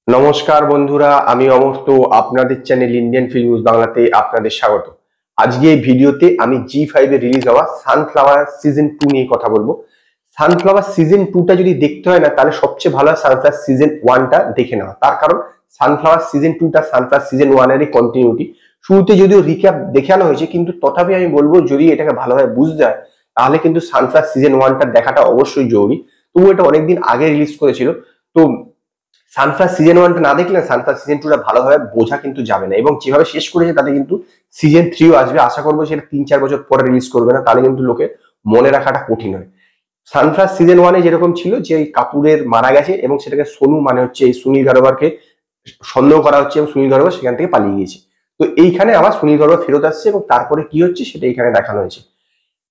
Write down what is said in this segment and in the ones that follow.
নমস্কার বন্ধুরা, আমি অমর্ত। আপনাদের চ্যানেল ইন্ডিয়ান ফিল্ম নিউজ বাংলাতে আপনাদের স্বাগত। আজকে এই ভিডিওতে আমি জি5 এ রিলিজ হওয়া সানফ্লাওয়ার সিজন 2 নিয়ে কথা বলবো। সানফ্লাওয়ার সিজন 2টা যদি দেখতে হয় না, তাহলে সবচেয়ে ভালো হয় সানফ্লাওয়ার সিজন 1টা দেখে নেওয়া। তার কারণ সানফ্লাওয়ার সিজন 2টা সানফ্লাওয়ার সিজন 1-এরই কন্টিনিউটি। শুরুতে যদিও রিক্যাপ দেখানো হয়েছে, কিন্তু তথাপি আমি বলবো যদি এটাকে ভালোভাবে বুঝতে হয় তাহলে কিন্তু সানফ্লাওয়ার সিজন 1টা দেখাটা অবশ্যই জরুরি। তবু এটা অনেকদিন আগে রিলিজ করেছিল, তো সানফ্লাওয়ার সিজন 1টা না দেখলে সানফ্লাওয়ার সিজন 2টা ভালোভাবে বোঝা কিন্তু যাবে না। এবং যেভাবে শেষ করেছে তাতে কিন্তু সিজন 3ও আসবে। আশা করবো সেটা 3-4 বছর পরে রিলিজ করবে না, তাহলে কিন্তু লোকে মনে রাখাটা কঠিন হয়। সানফ্লাওয়ার সিজন 1-এ যেরকম ছিল যে এই কাপুরের মারা গেছে এবং সেটাকে সোনু মানে হচ্ছে এই সুনীল গারোয়ারকে সন্দেহ করা হচ্ছে এবং সুনীল গারোয়ার সেখান থেকে পালিয়ে গিয়েছে। তো এইখানে আবার সুনীল গারোয়ার ফেরত আসছে এবং তারপরে কি হচ্ছে সেটা এখানে দেখানো হয়েছে।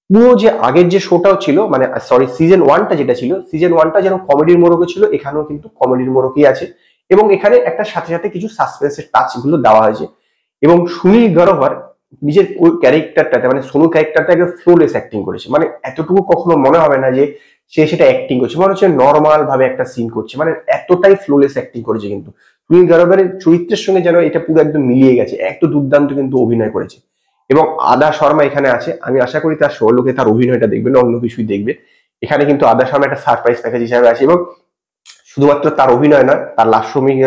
পুরো যে আগের যে শোটাও ছিল, মানে সরি সিজন 1টা যেটা ছিল, সিজন 1টা যেন কমেডির মোড়কে ছিল, এখানেও কিন্তু কমেডির মোড়কই আছে। এবং এখানে একটা সাথে সাথে কিছু সাসপেন্সের টাচ গুলো দেওয়া হয়েছে। এবং সুনীল গারোয়ার নিজের ক্যারেক্টারটাতে মানে সোনু ক্যারেক্টারটাকে ফ্লোলেস অ্যাক্টিং করেছে। মানে এতটুকু কখনো মনে হবে না যে সে সেটা অ্যাক্টিং করছে, মনে হচ্ছে নর্মাল ভাবে একটা সিন করছে। মানে এতটাই ফ্লোলেস অ্যাক্টিং করেছে কিন্তু সুনীল গারোয়ারের চরিত্রের সঙ্গে যেন এটা পুরো একদম মিলিয়ে গেছে। এত দুর্দান্ত কিন্তু অভিনয় করেছে। এবং আদা শর্মা এখানে আছে, আমি আশা করি তার লোকে তার অভিনয়টা দেখবে না, অন্য কিছুই দেখবে। এখানে কিন্তু আদা শর্মা একটা সারপ্রাইজ প্যাকেজ হিসাবে আছে। এবং শুধুমাত্র তার অভিনয় নয়, তার লাস্যমিক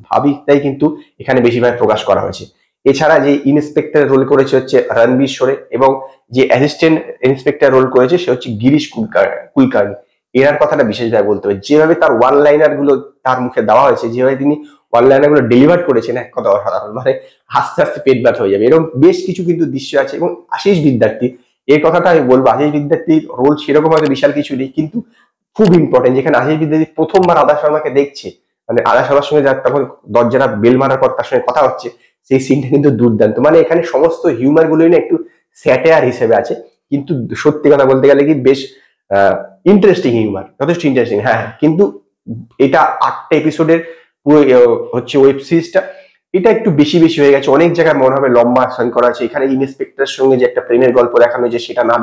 ভাবিটাই কিন্তু এখানে বেশিরভাগ প্রকাশ করা হয়েছে। এছাড়া যে ইন্সপেক্টর রোল করেছে হচ্ছে রণবীর সোরে, এবং যে অ্যাসিস্ট্যান্ট ইন্সপেক্টর রোল করেছে সে হচ্ছে গিরিশ কুলকার্নি। এনার কথাটা বিশেষভাবে বলতে হবে, যেভাবে তার ওয়ান লাইনার গুলো তার মুখে দেওয়া হয়েছে, যেভাবে তিনি ওয়ান লাইনার গুলো ডেলিভার করেছেন, এক কথা অসাধারণ। মানে আস্তে আস্তে পেট ব্যথা হয়ে যাবে। এরকম বেশ কিছু কিন্তু দৃশ্য আছে। এবং আশিস বিদ্যার্থী, এই কথাটা আমি বলবো, আশিস বিদ্যার্থীর রোল সেরকম হয়তো বিশাল কিছু নেই, কিন্তু খুব ইম্পর্টেন্ট। যেখানে আশিস বিদ্যার্থী প্রথমবার আদা শর্মাকে দেখছে, মানে আদা শর্মার সঙ্গে যার তখন দরজাটা বেল মারার পর তার সঙ্গে কথা হচ্ছে, সেই সিনটা কিন্তু দুর্দান্ত। মানে এখানে সমস্ত হিউমার গুলোই না একটু স্যাটায়ার হিসেবে আছে, কিন্তু সত্যি কথা বলতে গেলে কি বেশ ইন্টারেস্টিং হিউমার, যথেষ্ট ইন্টারেস্টিং। হ্যাঁ, কিন্তু এটা 8টা এপিসোডের পুরো হচ্ছে ওয়েব সিরিজটা, এটা একটু বেশি বেশি হয়ে গেছে। অনেক জায়গায় মনে হবে লম্বা সাইন করা আছে। এখানে ইন্সপেক্টরের সঙ্গে যে একটা প্রেমের গল্প দেখানো, যে সেটা না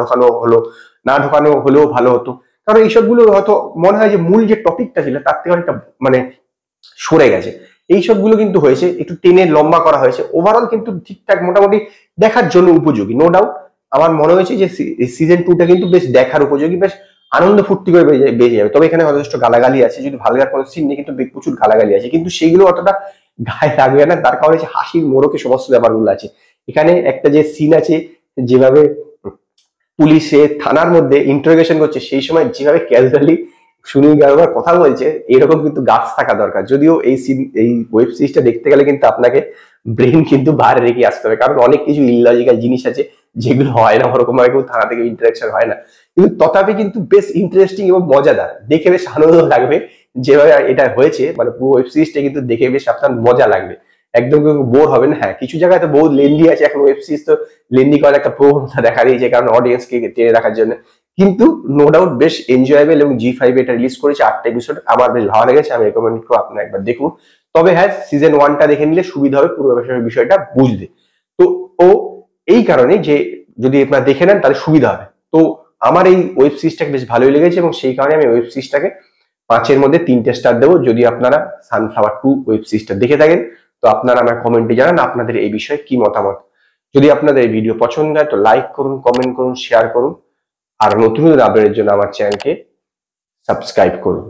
ঢোকানো হলেও ভালো হতো। কারণ এইসবগুলো হয়তো মনে হয় যে মূল যে টপিকটা ছিল তার থেকে অনেকটা মানে সরে গেছে। এইসবগুলো কিন্তু হয়েছে, একটু টেনে লম্বা করা হয়েছে। ওভারঅল কিন্তু ঠিকঠাক মোটামুটি দেখার জন্য উপযোগী, নো ডাউট। আমার মনে হয়েছে যে সিজন 2টা কিন্তু বেশ দেখার উপযোগী, বেশ আনন্দ ফুর্তি করে বেরিয়ে যাবে। তবে এখানে যথেষ্ট গালাগালি আছে, যদি ভালগার কোনো সিন নেই, কিন্তু প্রচুর গালাগালি আছে, কিন্তু সেইগুলো অতটা গায়ে লাগবে না। তার কারণে যে হাসির মোড়কে সমস্ত ব্যাপারগুলো আছে। এখানে একটা যে সিন আছে, যেভাবে পুলিশে থানার মধ্যে ইন্টারোগেশন করছে, সেই সময় যেভাবে ক্যাজুয়ালি সুনীল গারোয়ার কথা বলছে, এরকম কিন্তু গাছ থাকা দরকার। যদিও এই ওয়েব সিরিজটা দেখতে গেলে কিন্তু আপনাকে ব্রেন কিন্তু বাইরে রেখে আসতে হবে, কারণ অনেক কিছু ইললজিক্যাল জিনিস আছে যেগুলো হয় না, ওরকম ভাবে কেউ থানা থেকে ইন্টারাকশন হয় না। কিন্তু তথাপি কিন্তু বেশ ইন্টারেস্টিং এবং মজাদার, দেখে বেশ আনন্দ লাগবে। যেভাবে এটা হয়েছে, মানে পুরো ওয়েব সিরিজটা কিন্তু দেখে বেশ আপনার মজা লাগবে, একদম বোর হবে না। হ্যাঁ, কিছু জায়গায় তো বহুত লেন্দি আছে, এখন ওয়েব সিরিজ তো লেন্দি করার একটা প্রবণতা দেখা দিয়েছে, কারণ অডিয়েন্সকে টেনে রাখার জন্য। কিন্তু নো ডাউট বেশ এনজয়েবল। এবং জি5 এটা রিলিজ করেছে 8টা এপিসোড, আমার বেশ ভালো লেগেছে, আমি রেকমেন্ড করবো আপনারা একবার দেখুন। তবে হ্যাঁ, সিজন 1টা দেখে নিলে সুবিধা হবে পুরো বিষয়টা বুঝতে। তো ও এই কারণে যে যদি আপনারা দেখে নেন তাহলে সুবিধা হবে। তো আমার এই ওয়েব সিরিজটাকে বেশ ভালোই লেগেছে, এবং সেই কারণে আমি ওয়েব সিরিজটাকে 5-এর মধ্যে 3টে স্টার দেবো। যদি আপনারা সানফ্লাওয়ার 2 ওয়েব সিরিজটা দেখে থাকেন, তো আপনারা আমার কমেন্টে জানান আপনাদের এই বিষয়ে কি মতামত। যদি আপনাদের এই ভিডিও পছন্দ হয় তো লাইক করুন, কমেন্ট করুন, শেয়ার করুন। আর নতুন আপডেটের জন্য আমার চ্যানেলকে সাবস্ক্রাইব করুন।